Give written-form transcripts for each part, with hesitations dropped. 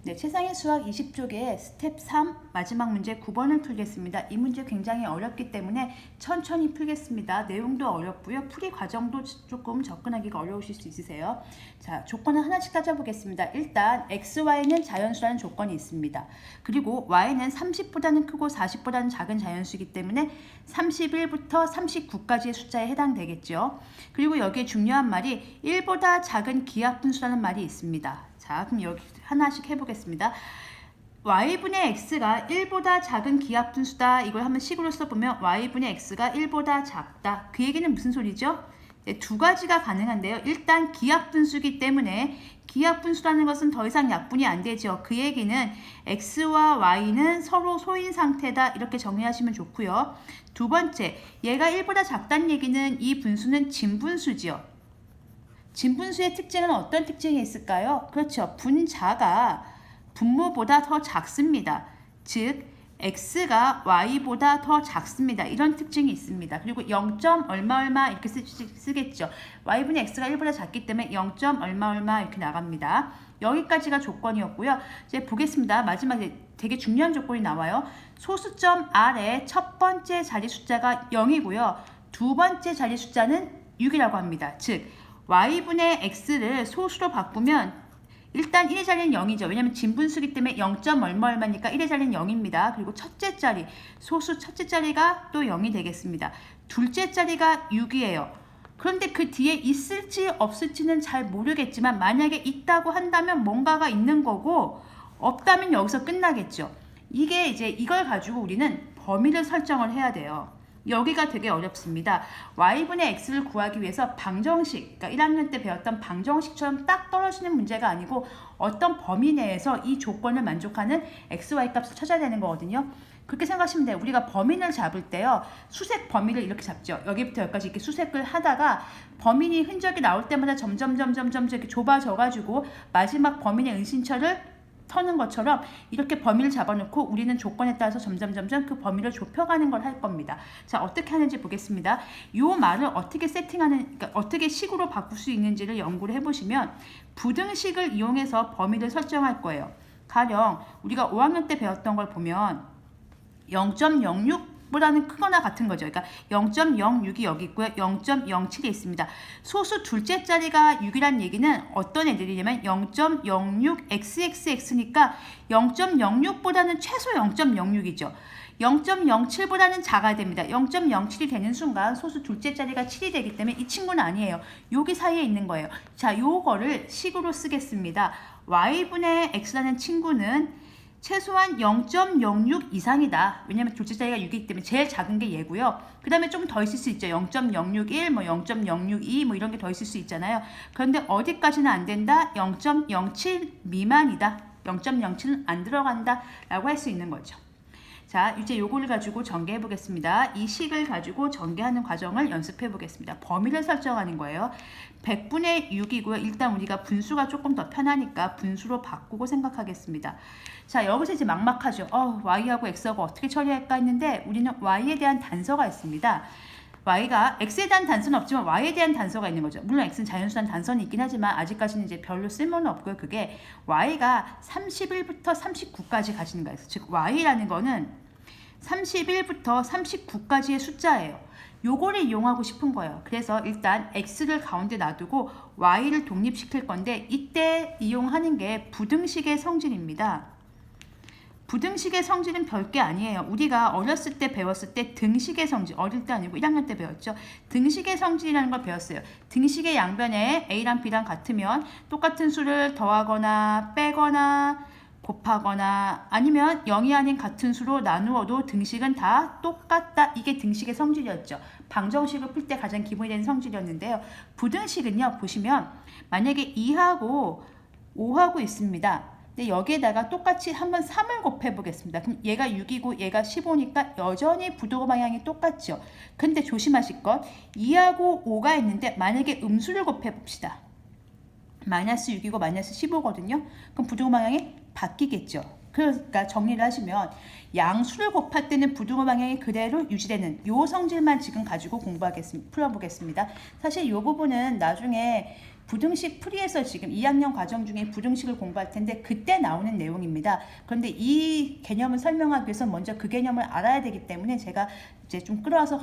네, 최상의 수학 20쪽의 스텝 3 마지막 문제 9번을 풀겠습니다. 이 문제 굉장히 어렵기 때문에 천천히 풀겠습니다. 내용도 어렵고요. 풀이 과정도 조금 접근하기가 어려우실 수 있으세요. 자, 조건을 하나씩 따져보겠습니다. 일단 x, y는 자연수라는 조건이 있습니다. 그리고 y는 30보다는 크고 40보다는 작은 자연수이기 때문에 31부터 39까지의 숫자에 해당되겠죠. 그리고 여기에 중요한 말이 1보다 작은 기하분수라는 말이 있습니다. 자, 그럼 여기 하나씩 해보겠습니다. y분의 x가 1보다 작은 기하분수다. 이걸 한번 식으로 써보면 y분의 x가 1보다 작다. 그 얘기는 무슨 소리죠? 두 가지가 가능한데요. 일단 기하분수이기 때문에 기하분수라는 것은 더 이상 약분이 안 되죠. 그 얘기는 x와 y는 서로 소인 상태다. 이렇게 정리하시면 좋고요. 두 번째, 얘가 1보다 작다는 얘기는 이 분수는 진분수지요. 진분수의 특징은 어떤 특징이 있을까요? 그렇죠. 분자가 분모보다 더 작습니다. 즉 x가 y보다 더 작습니다. 이런 특징이 있습니다. 그리고 0. 얼마 이렇게 쓰겠죠. y분의 x가 1보다 작기 때문에 0. 얼마 이렇게 나갑니다. 여기까지가 조건이었고요. 이제 보겠습니다. 마지막에 되게 중요한 조건이 나와요. 소수점 R의 첫 번째 자리 숫자가 0이고요. 두 번째 자리 숫자는 6이라고 합니다. 즉 y분의 x를 소수로 바꾸면 일단 1의 자리는 0이죠. 왜냐하면 진분수기 때문에 0. 얼마니까 1의 자리는 0입니다. 그리고 첫째 자리, 소수 첫째 자리가 또 0이 되겠습니다. 둘째 자리가 6이에요. 그런데 그 뒤에 있을지 없을지는 잘 모르겠지만 만약에 있다고 한다면 뭔가가 있는 거고 없다면 여기서 끝나겠죠. 이게 이제 이걸 가지고 우리는 범위를 설정을 해야 돼요. 여기가 되게 어렵습니다. y분의 x를 구하기 위해서 방정식, 그러니까 1학년 때 배웠던 방정식처럼 딱 떨어지는 문제가 아니고 어떤 범위 내에서 이 조건을 만족하는 x, y 값을 찾아야 되는 거거든요. 그렇게 생각하시면 돼요. 우리가 범위를 잡을 때요. 수색 범위를 이렇게 잡죠. 여기부터 여기까지 이렇게 수색을 하다가 범위 흔적이 나올 때마다 점점 이렇게 좁아져가지고 마지막 범위의 은신처를 터는 것처럼 이렇게 범위를 잡아놓고 우리는 조건에 따라서 점점 그 범위를 좁혀가는 걸 할 겁니다. 자, 어떻게 하는지 보겠습니다. 이 말을 어떻게 그러니까 어떻게 식으로 바꿀 수 있는지를 연구를 해보시면 부등식을 이용해서 범위를 설정할 거예요. 가령 우리가 5학년 때 배웠던 걸 보면 0.06 보다는 크거나 같은 거죠. 그러니까 0.06이 여기 있고요. 0.07이 있습니다. 소수 둘째 자리가 6이란 얘기는 어떤 애들이냐면 0.06xxx니까 0.06보다는 최소 0.06이죠. 0.07보다는 작아야 됩니다. 0.07이 되는 순간 소수 둘째 자리가 7이 되기 때문에 이 친구는 아니에요. 여기 사이에 있는 거예요. 자, 요거를 식으로 쓰겠습니다. y분의 x라는 친구는 최소한 0.06 이상이다. 왜냐면 둘째 자리가 6이기 때문에 제일 작은 게 얘고요. 그 다음에 좀 더 있을 수 있죠. 0.061, 0.062 이런 게 더 있을 수 있잖아요. 그런데 어디까지는 안 된다? 0.07 미만이다. 0.07은 안 들어간다. 라고 할 수 있는 거죠. 자, 이제 요거를 가지고 전개해 보겠습니다. 이 식을 가지고 전개하는 과정을 연습해 보겠습니다. 범위를 설정하는 거예요. 100분의 6이고요. 일단 우리가 분수가 조금 더 편하니까 분수로 바꾸고 생각하겠습니다. 자, 여기서 이제 막막하죠. y하고 x하고 어떻게 처리할까 했는데 우리는 y에 대한 단서가 있습니다. y가 x에 대한 단서는 없지만 y에 대한 단서가 있는 거죠. 물론 x는 자연수란 단서는 있긴 하지만 아직까지는 이제 별로 쓸모는 없고요. 그게 y가 31부터 39까지 가지는 거예요. 즉 y라는 거는 31부터 39까지의 숫자예요. 요거를 이용하고 싶은 거예요. 그래서 일단 x를 가운데 놔두고 y를 독립시킬 건데 이때 이용하는 게 부등식의 성질입니다. 부등식의 성질은 별게 아니에요. 우리가 어렸을 때 배웠을 때 등식의 성질, 어릴 때 아니고 1학년 때 배웠죠. 등식의 성질이라는 걸 배웠어요. 등식의 양변에 a랑 b랑 같으면 똑같은 수를 더하거나 빼거나 곱하거나 아니면 0이 아닌 같은 수로 나누어도 등식은 다 똑같다. 이게 등식의 성질이었죠. 방정식을 풀 때 가장 기본이 되는 성질이었는데요. 부등식은요. 보시면 만약에 2하고 5하고 있습니다. 근데 여기에다가 똑같이 한번 3을 곱해 보겠습니다. 그럼 얘가 6이고 얘가 15니까 여전히 부도 방향이 똑같죠. 근데 조심하실 것 2하고 5가 있는데 만약에 음수를 곱해 봅시다. 마이너스 6이고 마이너스 15거든요. 그럼 부도 방향이 바뀌겠죠. 그러니까 정리를 하시면 양수를 곱할 때는 부등호 방향이 그대로 유지되는 요 성질만 지금 가지고 풀어보겠습니다. 사실 이 부분은 나중에 부등식 풀이에서 지금 2학년 과정 중에 부등식을 공부할 텐데 그때 나오는 내용입니다. 그런데 이 개념을 설명하기 위해서 먼저 그 개념을 알아야 되기 때문에 제가 이제 좀 끌어와서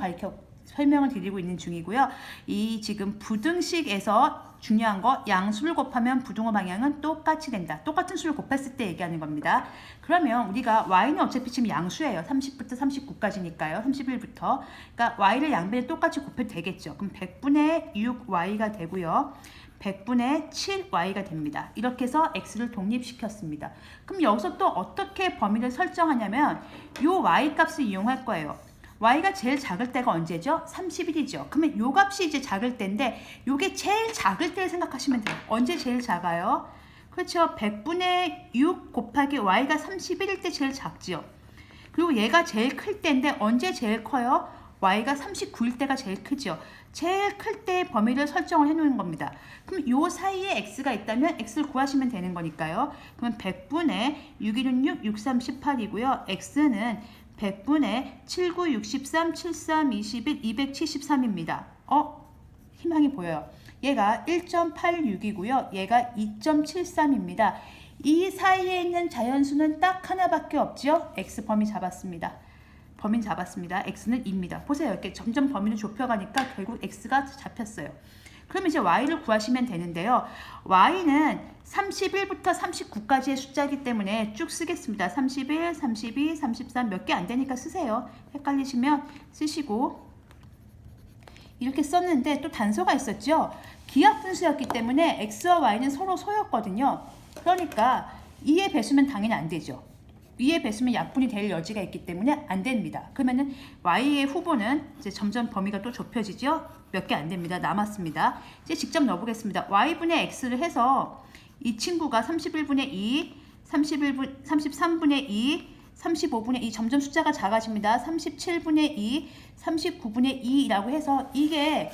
설명을 드리고 있는 중이고요. 이 지금 부등식에서 중요한 거 양수를 곱하면 부등호 방향은 똑같이 된다. 똑같은 수를 곱했을 때 얘기하는 겁니다. 그러면 우리가 y는 어차피 지금 양수예요. 30부터 39까지니까요. 31부터. 그러니까 y를 양변에 똑같이 곱해도 되겠죠. 그럼 100분의 6y가 되고요. 100분의 7y가 됩니다. 이렇게 해서 x를 독립시켰습니다. 그럼 여기서 또 어떻게 범위를 설정하냐면 이 y 값을 이용할 거예요. y가 제일 작을 때가 언제죠? 31이죠. 그러면 요 값이 이제 작을 때인데 요게 제일 작을 때를 생각하시면 돼요. 언제 제일 작아요? 그렇죠. 100분의 6 곱하기 y가 31일 때 제일 작지요. 그리고 얘가 제일 클 때인데 언제 제일 커요? y가 39일 때가 제일 크죠. 제일 클 때 범위를 설정을 해놓는 겁니다. 그럼 요 사이에 x가 있다면 x를 구하시면 되는 거니까요. 그러면 100분의 6, 1은 6, 6, 3, 18이고요. x는 100분의 7, 9, 63, 73, 21, 273입니다. 희망이 보여요. 얘가 1.86이고요. 얘가 2.73입니다. 이 사이에 있는 자연수는 딱 하나밖에 없죠. x 범위 잡았습니다. 범위 잡았습니다. x는 2입니다. 보세요. 이렇게 점점 범위를 좁혀가니까 결국 x가 잡혔어요. 그럼 이제 y를 구하시면 되는데요. y는 31부터 39까지의 숫자이기 때문에 쭉 쓰겠습니다. 31, 32, 33 몇 개 안 되니까 쓰세요. 헷갈리시면 쓰시고 이렇게 썼는데 또 단서가 있었죠. 기하분수였기 때문에 x와 y는 서로 소였거든요. 그러니까 2의 배수면 당연히 안 되죠. 2의 배수면 약분이 될 여지가 있기 때문에 안 됩니다. 그러면은 y의 후보는 이제 점점 범위가 또 좁혀지죠. 몇 개 안 됩니다. 남았습니다. 이제 직접 넣어보겠습니다. y분의 x를 해서 이 친구가 31분의 2, 33분의 2, 35분의 2 점점 숫자가 작아집니다. 37분의 2, 39분의 2라고 해서 이게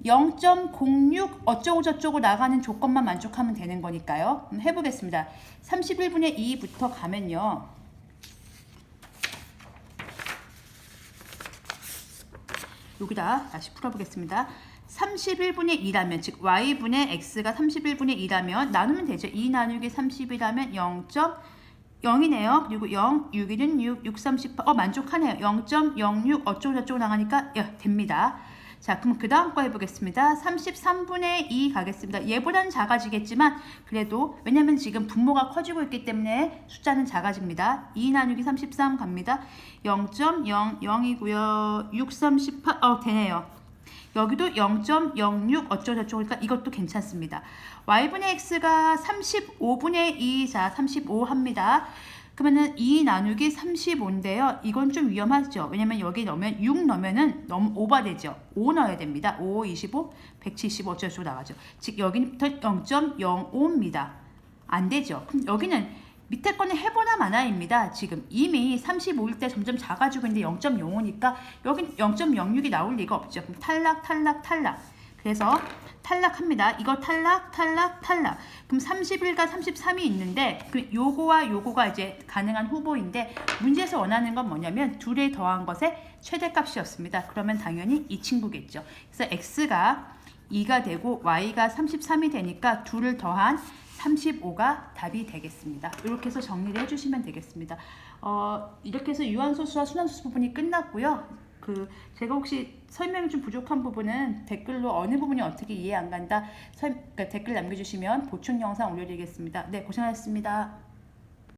0.06 어쩌고 저쩌고 나가는 조건만 만족하면 되는 거니까요. 해보겠습니다. 31분의 2부터 가면요. 여기다 다시 풀어보겠습니다. 31분의 2라면 즉 y분의 x가 31분의 2라면 나누면 되죠. 2 나누기 30이라면 0.0이네요. 그리고 0, 6, 1은 6, 6, 38 만족하네요. 0.06 어쩌고 저쩌고 나가니까 됩니다. 자, 그럼 그 다음 거 해보겠습니다. 33분의 2 가겠습니다. 얘보다는 작아지겠지만 그래도 왜냐면 지금 분모가 커지고 있기 때문에 숫자는 작아집니다. 2 나누기 33 갑니다. 0.00이고요. 6, 3, 18 되네요. 여기도 0.06 어쩌고저쩌고 그러니까 이것도 괜찮습니다. y분의 x가 35분의 2, 자 35 합니다. 그러면은 2 나누기 35인데요. 이건 좀 위험하죠. 왜냐면 여기 넣으면 6 넣으면은 너무 오버되죠. 5 넣어야 됩니다. 5, 25, 175 어쩌고저쩌고 나가죠. 즉 여기부터 0.05입니다. 안 되죠. 그럼 여기는 밑에 거는 해보나 마나입니다. 지금 이미 35일 때 점점 작아지고 있는데 0.05니까 여긴 0.06이 나올 리가 없죠. 그럼 탈락. 그래서 탈락합니다. 이거 탈락. 그럼 31과 33이 있는데 그 요거와 요거가 이제 가능한 후보인데 문제에서 원하는 건 뭐냐면 둘을 더한 것의 최대값이었습니다. 그러면 당연히 이 친구겠죠. 그래서 x가 2가 되고 y가 33이 되니까 둘을 더한 35가 답이 되겠습니다. 이렇게 해서 정리를 해주시면 되겠습니다. 이렇게 해서 유한소수와 순환소수 부분이 끝났고요. 제가 혹시 설명이 좀 부족한 부분은 댓글로 어느 부분이 어떻게 이해 안 간다 그러니까 댓글 남겨주시면 보충 영상 올려드리겠습니다. 네, 고생하셨습니다.